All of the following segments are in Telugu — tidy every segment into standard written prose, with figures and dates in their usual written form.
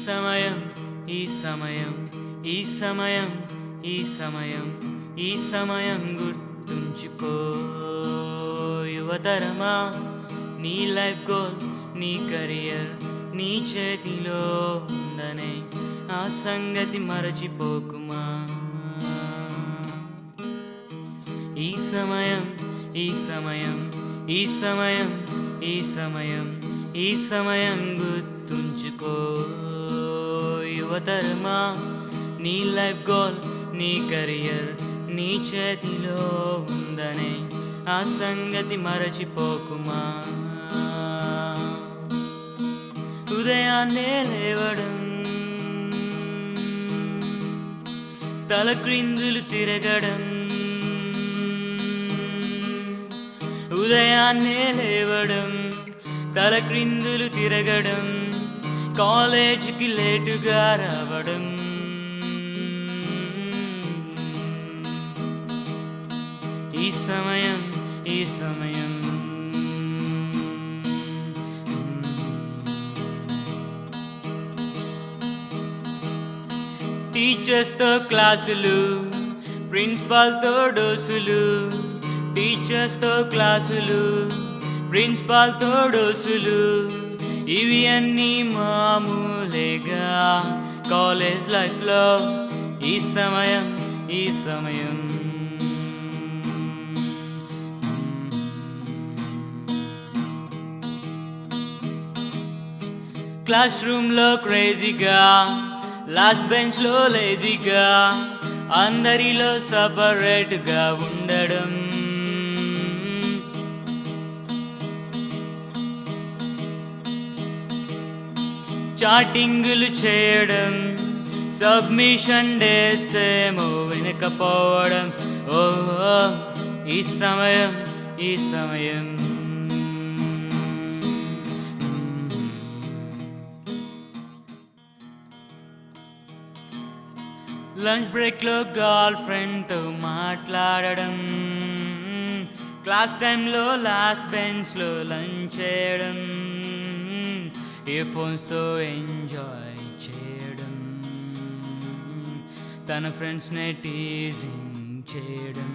సమయం ఈ సమయం ఈ సమయం ఈ సమయం ఈ సమయం గుర్తుంచుకో యువతరమా. నీ లైఫ్ గోల్ నీ కెరియర్ నీ చేతిలో ఉందనే ఆ సంగతి మరచిపోకుమా. ఈ సమయం ఈ సమయం ఈ సమయం ఈ సమయం ఈ సమయం గుర్తుంచుకో యువతరమా. నీ లైఫ్ గోల్ నీ కెరియర్ నీ చేతిలో ఉందనే ఆ సంగతి మరచిపోకుమా. ఉదయాన్నే లేవడం తల క్రిందులు తిరగడం, ఉదయాన్నే లేవడం తల క్రిందులు తిరగడం, కాలేజీకి లేటుగా రావడం, ఈ సమయం ఈ సమయం టీచర్స్తో క్లాసులు ప్రిన్సిపాల్తో డోసులు, టీచర్స్తో క్లాసులు ప్రిన్సిపాల్తో డోసులు, ఇవి అన్నీ మామూలేగా కాలేజ్ లైఫ్లో. ఈ సమయం ఈ సమయం క్లాస్ రూమ్లో క్రేజీగా లాస్ట్ బెంచ్లో లేజీగా అందరిలో సపరేట్గా ఉండడం, చాటింగులు చేయడం, సబ్మిషన్ డేట్స్ ఏమో వినకపోవడం. ఓహో ఈ సమయం ఈ సమయం లంచ్ బ్రేక్లో గర్ల్ ఫ్రెండ్తో మాట్లాడడం, క్లాస్ టైంలో లాస్ట్ బెంచ్లో లంచ్ చేయడం, ఇయర్ ఫోన్స్తో ఎంజాయ్ చేయడం, తన ఫ్రెండ్స్నే టీజింగ్ చేయడం,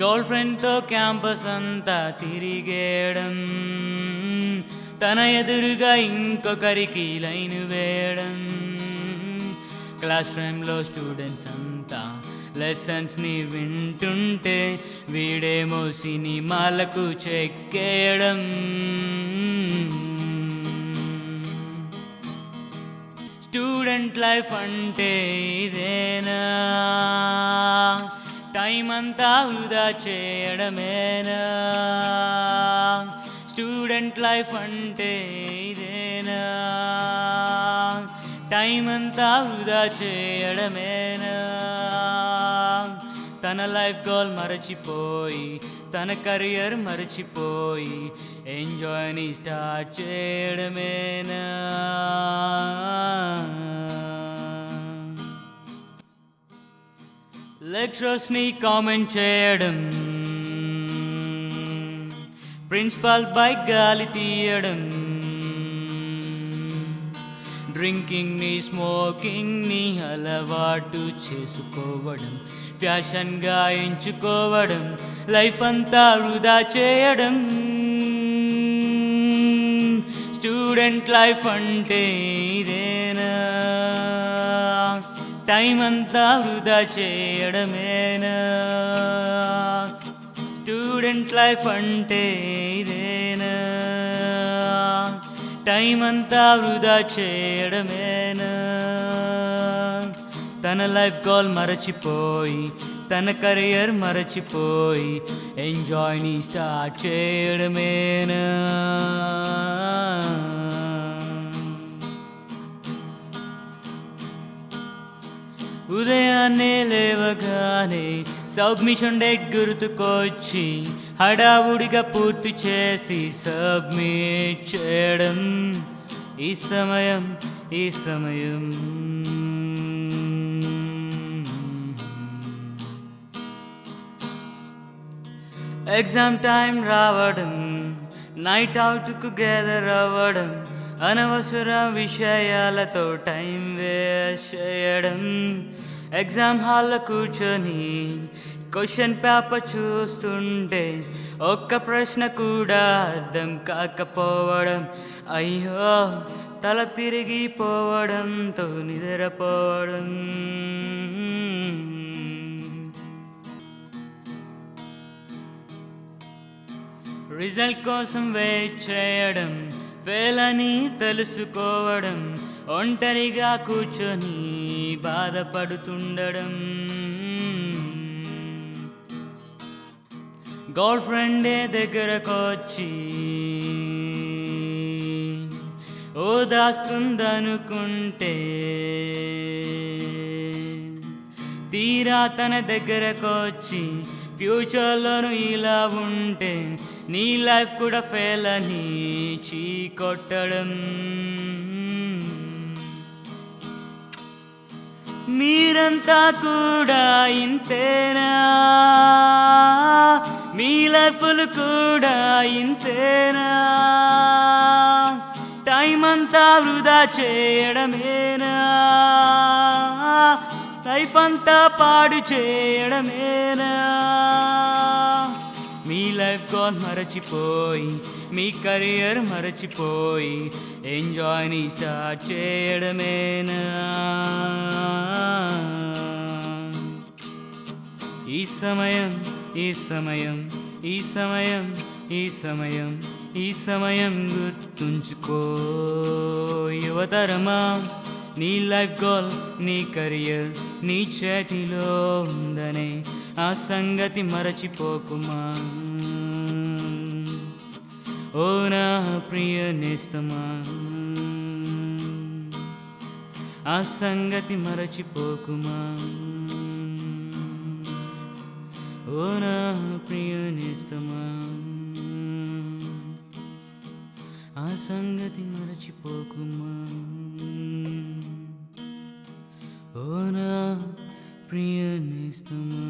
గర్ల్ ఫ్రెండ్తో క్యాంపస్ అంతా తిరిగేయడం, తన ఎదురుగా ఇంకొకరికి లైన్ వేయడం, క్లాస్ రూమ్లో స్టూడెంట్స్ అంతా లెసన్స్ని వింటుంటే వీడేమో సినిమాలకు చెక్కేయడం. స్టూడెంట్ లైఫ్ అంటే ఇదేనా, టైం అంతా వృధా చేయడమేనా. స్టూడెంట్ లైఫ్ అంటే ఇదేనా, టైం అంతా వృధా చేయడమేనా. తన లైఫ్ గోల్ మరచిపోయి తన కెరియర్ మరచిపోయి ఎంజాయ్ని స్టార్ట్ చేయడమేనా. లెక్చరర్స్ని కామెంట్ చేయడం, ప్రిన్సిపాల్ బైక్ గాలి తీయడం, డ్రింకింగ్ని స్మోకింగ్ని అలవాటు చేసుకోవడం, ఫ్యాషన్గా ఎంచుకోవడం, లైఫ్ అంతా వృధా చేయడం. స్టూడెంట్ లైఫ్ అంటే ఇదేనా, టైం అంతా వృధా చేయడమేనా. స్టూడెంట్ లైఫ్ అంటే ఇదేనా, టైం అంతా వృధా చేయడమేనా. తన లైఫ్ గోల్ మరచిపోయి తన కెరియర్ మరచిపోయి ఎంజాయ్ని స్టార్ట్ చేయడమేనా. ఉదయాన్నే లేవగానే సబ్మిషన్ డేట్ గుర్తుకొచ్చి హడావుడిగా పూర్తి చేసి సబ్మిట్ చేయడం, ఈ సమయం ఈ సమయం ఎగ్జామ్ టైం రావడం, నైట్ అవుట్కు గ్యాదర్ అవ్వడం, అనవసర విషయాలతో టైం వేస్ట్ చేయడం, ఎగ్జామ్ హాల్లో కూర్చొని క్వశ్చన్ పేపర్ చూస్తుంటే ఒక్క ప్రశ్న కూడా అర్థం కాకపోవడం, అయ్యో తల తిరిగిపోవడంతో నిద్రపోవడం. రిజల్ట్ కోసం వెయిట్ చేయడం, ఫెయిల్ అని తెలుసుకోవడం, ఒంటరిగా కూర్చొని బాధపడుతుండడం, గర్ల్ ఫ్రెండే దగ్గరకొచ్చి ఓ దాస్తుందనుకుంటే తీరా తన దగ్గరకొచ్చి ఫ్యూచర్లోను ఇలా ఉంటే నీ లైఫ్ కూడా ఫెయిల్ అని చీకొట్టడం. మీరంతా కూడా ఇంతేనా? మీ లైఫ్లు కూడా ఇంతేనా? టైం అంతా వృధా చేయడమేనా? లైఫ్ అంతా పాడు చేయడమేనా? మీ లైఫ్ గోల్ మరచిపోయి, మీ కెరియర్ మరచిపోయి ఎంజాయ్ని స్టార్ట్ చేయడమేనా? ఈ సమయం ఈ సమయం ఈ సమయం ఈ సమయం ఈ సమయం గుర్తుంచుకో యువతరమా. నీ లైఫ్ గోల్, నీ కెరియర్ నీ చేతిలో ఉందనే ఆ సంగతి మరచిపోకుమా. ఓ నా ప్రియ నేస్తమా, ఆ సంగతి మరచిపోకుమా. ఓ నా ప్రియ నేస్తమా, ఆ సంగతి మరచిపోకుమా. ఓ నా ప్రియ నేస్తమా.